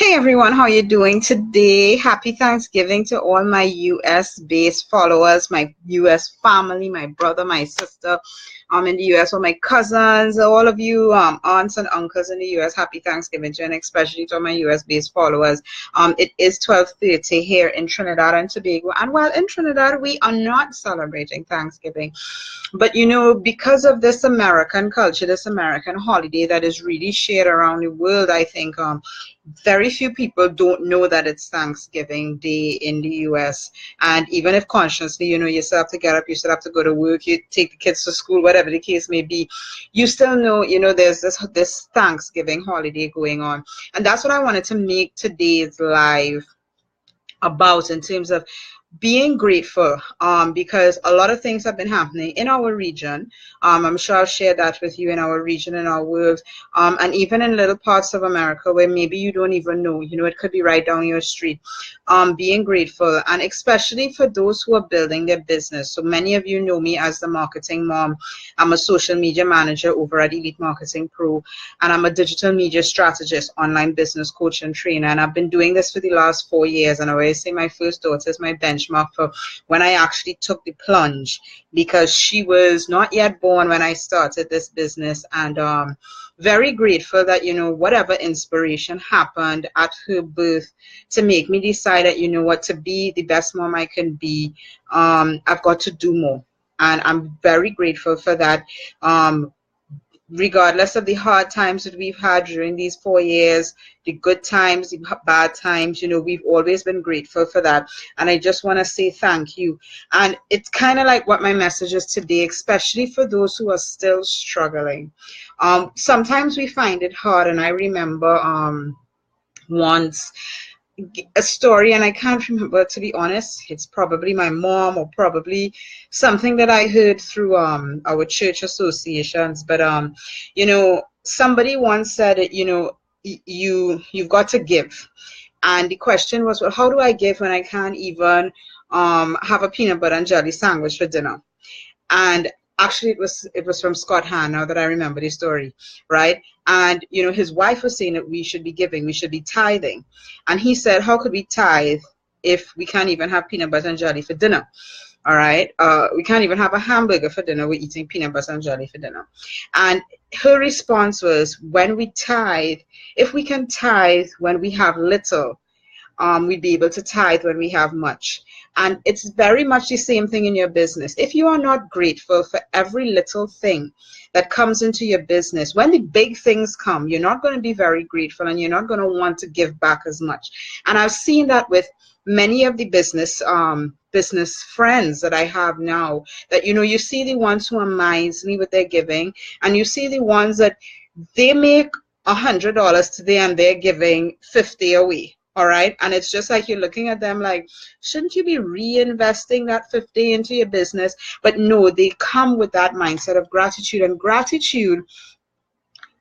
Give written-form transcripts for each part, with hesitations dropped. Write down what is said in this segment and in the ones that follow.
Hey everyone, how you doing today? Happy Thanksgiving to all my US based followers, my US family, my brother, my sister in the US, all my cousins, all of you aunts and uncles in the US. Happy Thanksgiving to you, and especially to all my US based followers. It is 12:30 here in Trinidad and Tobago, and while in Trinidad we are not celebrating Thanksgiving, but because of this American culture, this American holiday that is really shared around the world, I think very few people don't know that it's Thanksgiving Day in the US. And even if consciously, you still have to get up, you still have to go to work, you take the kids to school, whatever the case may be, you still know, there's this Thanksgiving holiday going on. And that's what I wanted to make today's live about, in terms of being grateful, because a lot of things have been happening in our region. I'm sure I'll share that with you, in our region, in our world, and even in little parts of America where maybe you don't even know, it could be right down your street. Being grateful, and especially for those who are building their business. So many of you know me as the marketing mom. I'm a social media manager over at Elite Marketing Pro, and I'm a digital media strategist, online business coach and trainer, and I've been doing this for the last 4 years. And I always say my first daughter is my benchmark for when I actually took the plunge, because she was not yet born when I started this business. And very grateful that whatever inspiration happened at her birth to make me decide that what, to be the best mom I can be, I've got to do more. And I'm very grateful for that. Regardless of the hard times that we've had during these 4 years, the good times, the bad times, we've always been grateful for that. And I just want to say thank you. And it's kind of like what my message is today, especially for those who are still struggling. Sometimes we find it hard. And I remember once a story, and I can't remember, to be honest. It's probably my mom, or probably something that I heard through our church associations. But somebody once said it, you've got to give. And the question was, well, how do I give when I can't even have a peanut butter and jelly sandwich for dinner? And actually, it was from Scott Hahn, now that I remember the story, right? And his wife was saying that we should be giving, we should be tithing. And he said, how could we tithe if we can't even have peanut butter and jelly for dinner? All right, we can't even have a hamburger for dinner, we're eating peanut butter and jelly for dinner. And her response was, when we tithe, if we can tithe when we have little, we'd be able to tithe when we have much. And it's very much the same thing in your business. If you are not grateful for every little thing that comes into your business, when the big things come, you're not going to be very grateful, and you're not going to want to give back as much. And I've seen that with many of the business friends that I have now, that you see the ones who are miserly with their giving, and you see the ones that they make $100 today and they're giving 50 away. All right. And it's just like you're looking at them like, shouldn't you be reinvesting that 50 into your business? But no, they come with that mindset of gratitude. And gratitude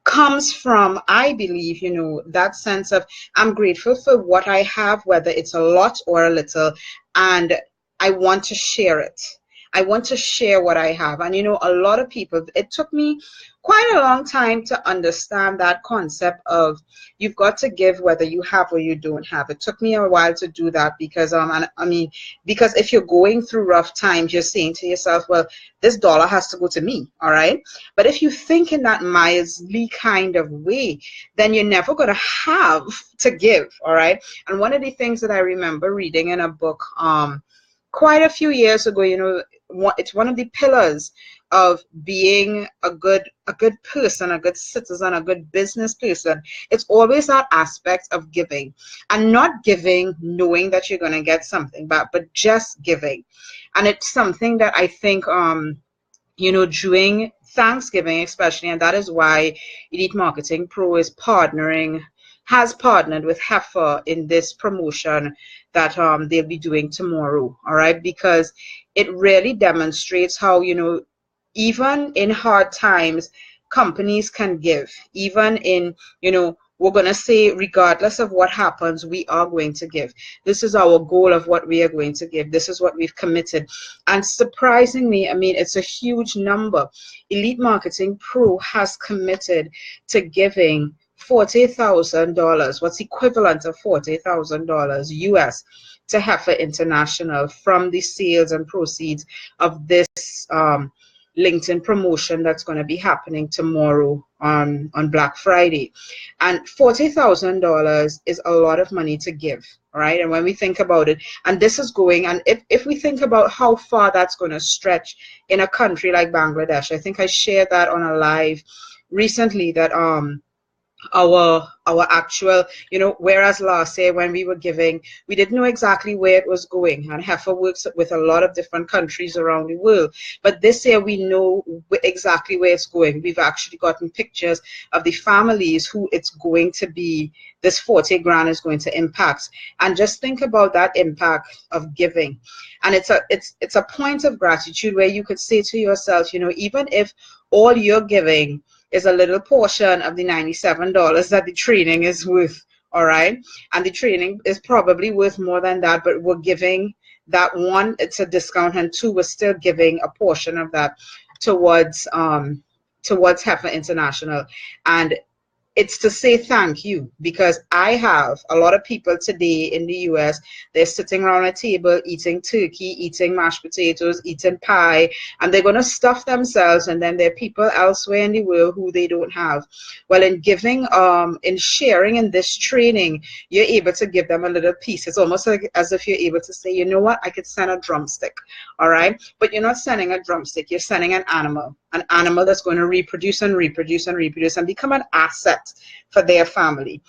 comes from, I believe, that sense of, I'm grateful for what I have, whether it's a lot or a little, and I want to share it. I want to share what I have. And a lot of people, it took me quite a long time to understand that concept of, you've got to give whether you have or you don't have. It took me a while to do that, because because if you're going through rough times, you're saying to yourself, well, this dollar has to go to me. All right. But if you think in that miserly kind of way, then you're never going to have to give. All right. And one of the things that I remember reading in a book quite a few years ago, it's one of the pillars of being a good person, a good citizen, a good business person. It's always that aspect of giving, and not giving knowing that you're going to get something back, but just giving. And it's something that I think, during Thanksgiving especially, and that is why Elite Marketing Pro has partnered with Heifer in this promotion that they'll be doing tomorrow. All right, because it really demonstrates how, even in hard times, companies can give. Even in, we're going to say, regardless of what happens, we are going to give. This is our goal of what we are going to give. This is what we've committed. And surprisingly, it's a huge number. Elite Marketing Pro has committed to giving $40,000, what's equivalent of $40,000 US, to Heifer International from the sales and proceeds of this LinkedIn promotion that's going to be happening tomorrow on Black Friday. And $40,000 is a lot of money to give, right? And when we think about it, and this is going, and if we think about how far that's going to stretch in a country like Bangladesh, I think I shared that on a live recently, that our actual, whereas last year when we were giving, we didn't know exactly where it was going, and Heifer works with a lot of different countries around the world, but this year we know exactly where it's going. We've actually gotten pictures of the families who it's going to be, this 40 grand is going to impact. And just think about that impact of giving, and it's a point of gratitude where you could say to yourself, even if all you're giving is a little portion of the $97 that the training is worth, all right? And the training is probably worth more than that, but we're giving that, one, it's a discount, and two, we're still giving a portion of that towards Heifer International. And it's to say thank you, because I have a lot of people today in the US, they're sitting around a table eating turkey, eating mashed potatoes, eating pie, and they're going to stuff themselves, and then there are people elsewhere in the world who they don't have. Well, in giving, in sharing in this training, you're able to give them a little piece. It's almost like as if you're able to say, you know what, I could send a drumstick, all right? But you're not sending a drumstick, you're sending an animal that's going to reproduce and reproduce and reproduce and become an asset for their family,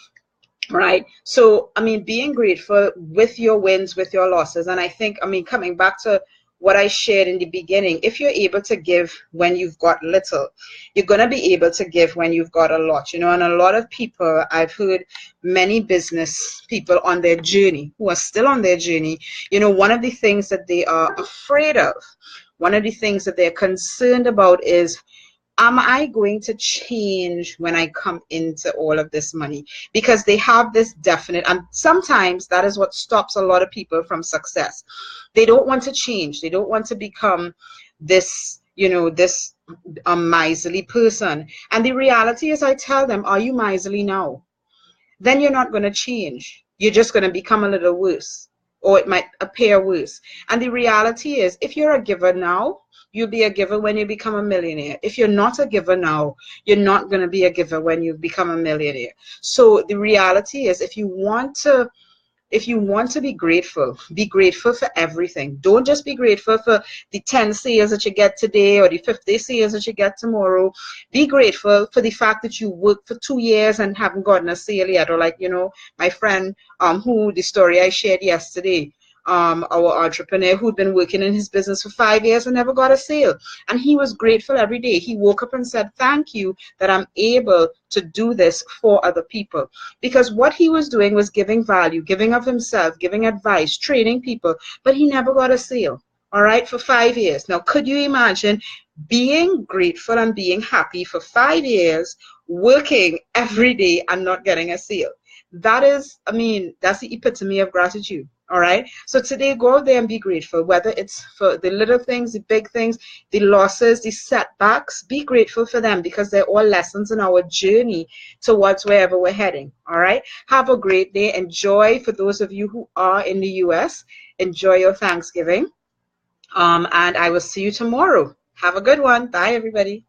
right? So, I mean, being grateful with your wins, with your losses. And I think, I mean, coming back to what I shared in the beginning, if you're able to give when you've got little, you're going to be able to give when you've got a lot, and a lot of people, I've heard many business people on their journey, who are still on their journey, one of the things that they are afraid of, one of the things that they're concerned about is, am I going to change when I come into all of this money? Because they have this definite, and sometimes that is what stops a lot of people from success. They don't want to change. They don't want to become this, this miserly person. And the reality is, I tell them, are you miserly now? Then you're not going to change. You're just going to become a little worse, or it might appear worse. And the reality is, if you're a giver now, you'll be a giver when you become a millionaire. If you're not a giver now, you're not going to be a giver when you become a millionaire. So the reality is, if you want to be grateful for everything. Don't just be grateful for the 10 sales that you get today or the 50 sales that you get tomorrow. Be grateful for the fact that you worked for 2 years and haven't gotten a sale yet. Or like, my friend, who the story I shared yesterday, our entrepreneur who'd been working in his business for 5 years and never got a sale. And he was grateful every day. He woke up and said, thank you that I'm able to do this for other people. Because what he was doing was giving value, giving of himself, giving advice, training people, but he never got a sale, all right, for 5 years. Now, could you imagine being grateful and being happy for 5 years, working every day and not getting a sale? That is, I mean, that's the epitome of gratitude. All right. So today, go out there and be grateful, whether it's for the little things, the big things, the losses, the setbacks. Be grateful for them, because they're all lessons in our journey towards wherever we're heading. All right. Have a great day. Enjoy, for those of you who are in the US, enjoy your Thanksgiving. And I will see you tomorrow. Have a good one. Bye, everybody.